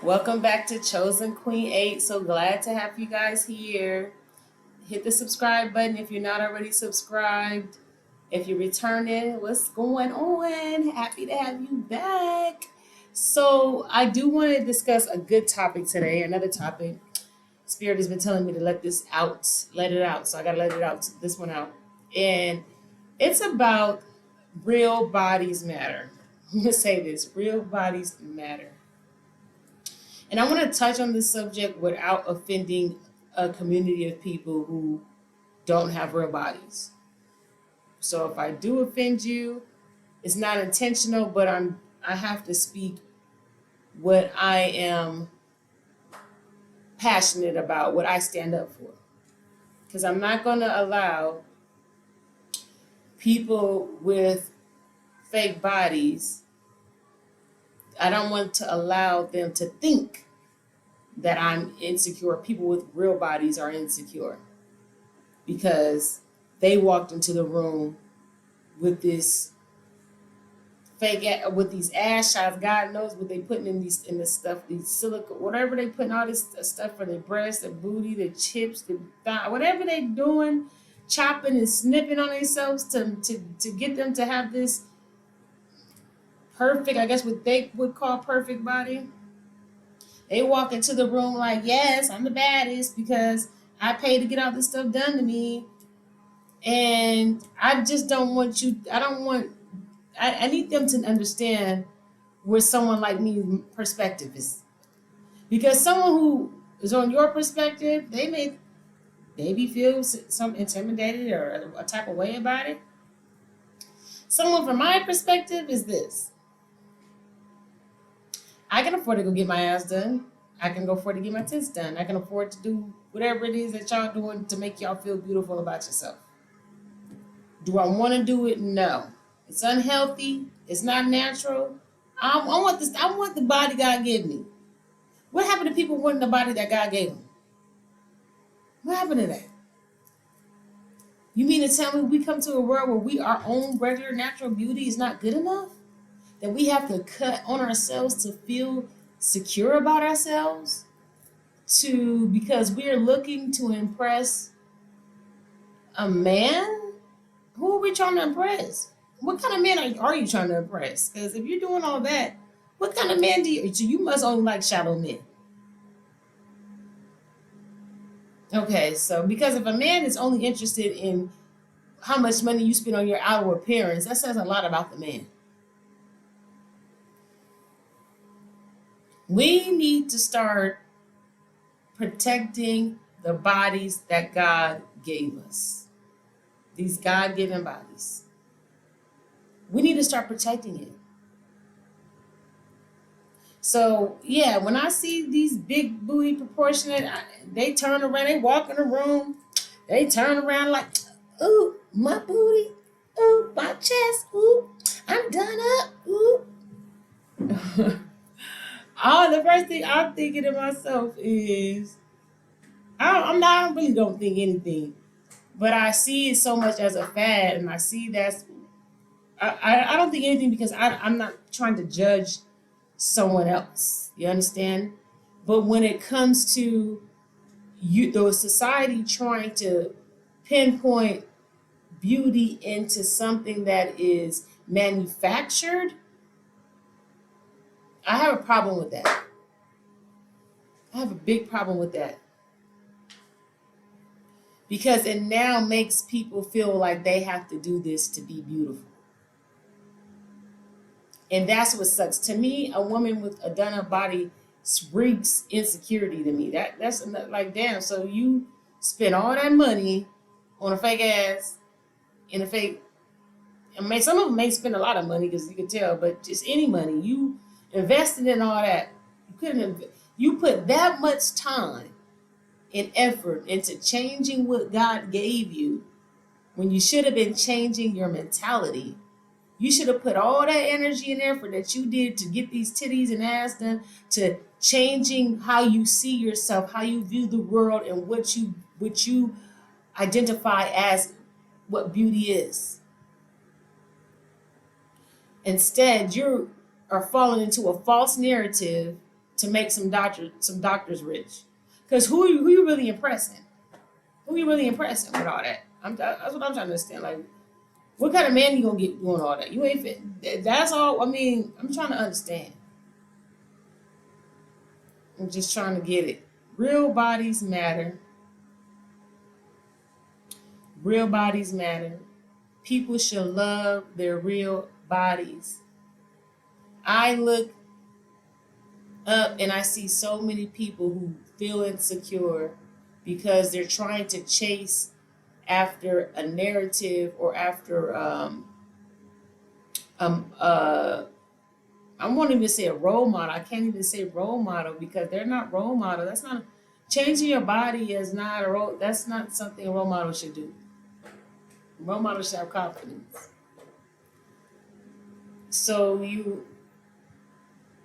Welcome back to Chosen Queen 8. So glad to have you guys here. Hit the subscribe button if you're not already subscribed. If you're returning, what's going on? Happy to have you back. So, I do want to discuss a good topic today, another topic. Spirit has been telling me to let it out. So, I got to let it out, this one out. And it's about real bodies matter. I'm going to say this real bodies matter. And I want to touch on this subject without offending a community of people who don't have real bodies. So if I do offend you, it's not intentional, but I have to speak what I am passionate about, what I stand up for. Because I'm not going to allow people with fake bodies, I don't want to allow them to think that I'm insecure. People with real bodies are insecure because they walked into the room with this with these ass shots. God knows what they putting in this stuff, these silicone, whatever they putting all this stuff for their breasts, their booty, their chips, their thigh, whatever they doing, chopping and snipping on themselves to get them to have this perfect, I guess what they would call perfect body. They walk into the room like, yes, I'm the baddest because I paid to get all this stuff done to me. And I just don't want you, I need them to understand where someone like me perspective is. Because someone who is on your perspective, they may maybe feel some intimidated or a type of way about it. Someone from my perspective is this. I can afford to go get my ass done. I can go afford to get my tits done. I can afford to do whatever it is that y'all doing to make y'all feel beautiful about yourself. Do I want to do it? No. It's unhealthy. It's not natural. I want this. I want the body God gave me. What happened to people wanting the body that God gave them? What happened to that? You mean to tell me we come to a world where our own regular natural beauty is not good enough? That we have to cut on ourselves to feel secure about ourselves? Because we're looking to impress a man? Who are we trying to impress? What kind of man are you trying to impress? Because if you're doing all that, what kind of man do you? So you must only like shallow men. Okay, so because if a man is only interested in how much money you spend on your outer appearance, that says a lot about the man. We need to start protecting the bodies that God gave us. These God-given bodies. We need to start protecting it. So, yeah, when I see these big booty proportionate, they turn around, they walk in the room, they turn around like, ooh, my booty, ooh, my chest, ooh, I'm done up, ooh. The first thing I'm thinking to myself is, I really don't think anything, but I see it so much as a fad, and I see I don't think anything because I'm not trying to judge someone else. You understand? But when it comes to the society trying to pinpoint beauty into something that is manufactured, I have a problem with that. I have a big problem with that. Because it now makes people feel like they have to do this to be beautiful. And that's what sucks. To me, a woman with a done up body reeks insecurity to me. That's like, damn, so you spend all that money on a fake ass and a fake. Some of them may spend a lot of money because you can tell, but just any money you invested in all that, you put that much time and effort into changing what God gave you when you should have been changing your mentality. You should have put all that energy and effort that you did to get these titties and ass done to changing how you see yourself, how you view the world, and what you identify as what beauty is. Instead, you are falling into a false narrative to make some doctors rich. Because who you really impressing? Who you really impressing with all that? That's what I'm trying to understand. Like, what kind of man you gonna get doing all that? You ain't fit. That's all. I mean, I'm trying to understand. I'm just trying to get it. Real bodies matter. Real bodies matter. People should love their real bodies. I look up and I see so many people who feel insecure because they're trying to chase after a narrative or after um uh I won't even say a role model. I can't even say role model because they're not role model. That's not changing your body is not a role. That's not something a role model should do. Role model should have confidence. So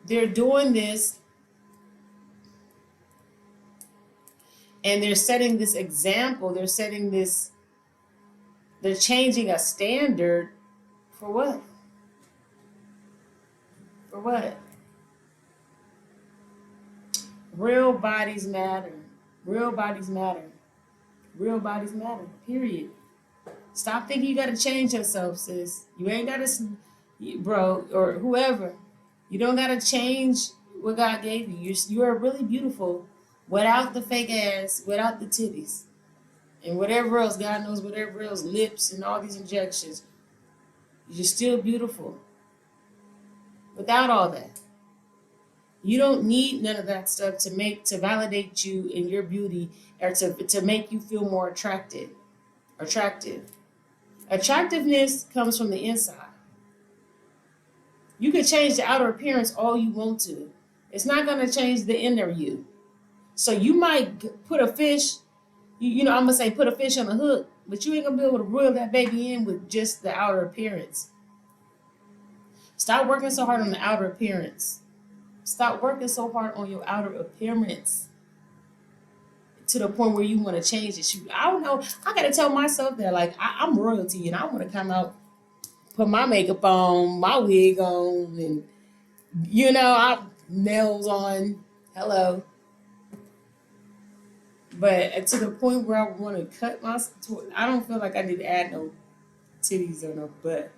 they're doing this and they're setting this example. They're changing a standard for what? For what? Real bodies matter. Real bodies matter. Real bodies matter. Period. Stop thinking you gotta change yourself, sis. You ain't gotta, bro, or whoever. You don't gotta change what God gave you. You are really beautiful without the fake ass, without the titties, and whatever else. God knows whatever else, lips and all these injections. You're still beautiful without all that. You don't need none of that stuff to validate you in your beauty or to make you feel more attractive. Attractiveness comes from the inside. You can change the outer appearance all you want to. It's not going to change the inner you. So you might put a fish, I'm going to say put a fish on a hook, but you ain't going to be able to reel that baby in with just the outer appearance. Stop working so hard on the outer appearance. Stop working so hard on your outer appearance to the point where you want to change it. I don't know. I got to tell myself that, like, I'm royalty and I want to come out, put my makeup on, my wig on, and, I nails on. Hello. But to the point where I want to cut I don't feel like I need to add no titties or no butt.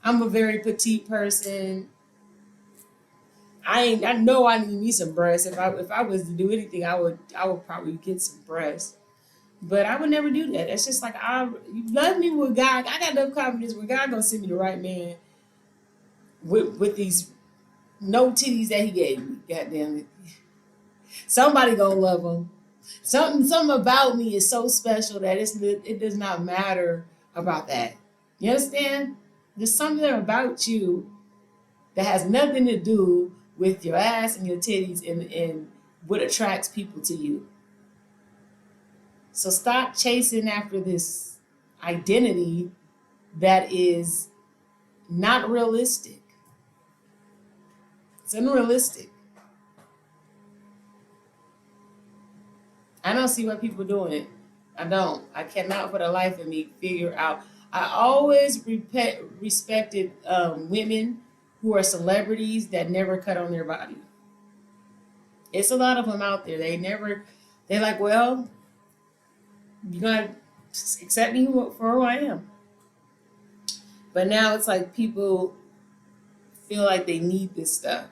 I'm a very petite person. I know I need me some breasts. If I was to do anything, I would probably get some breasts. But I would never do that. It's just like you love me with God. I got enough confidence with God gonna send me the right man with these no titties that He gave me. God damn it. Somebody gonna love him. Something about me is so special that it does not matter about that. You understand? There's something about you that has nothing to do with your ass and your titties and what attracts people to you. So stop chasing after this identity that is not realistic. It's unrealistic. I don't see why people are doing it. I don't. I cannot for the life of me figure out. I always respected women who are celebrities that never cut on their body. It's a lot of them out there. They're like, well, you're going to accept me for who I am. But now it's like people feel like they need this stuff.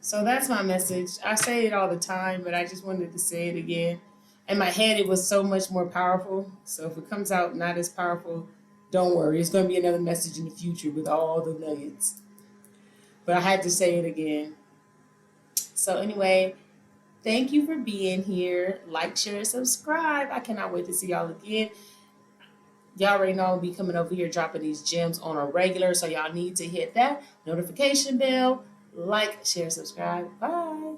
So that's my message. I say it all the time, but I just wanted to say it again. In my head, it was so much more powerful. So if it comes out not as powerful, don't worry. It's going to be another message in the future with all the nuggets. But I had to say it again. So anyway, thank you for being here. Like, share, subscribe. I cannot wait to see y'all again. Y'all already know I'll be coming over here dropping these gems on a regular. So y'all need to hit that notification bell. Like, share, subscribe. Bye.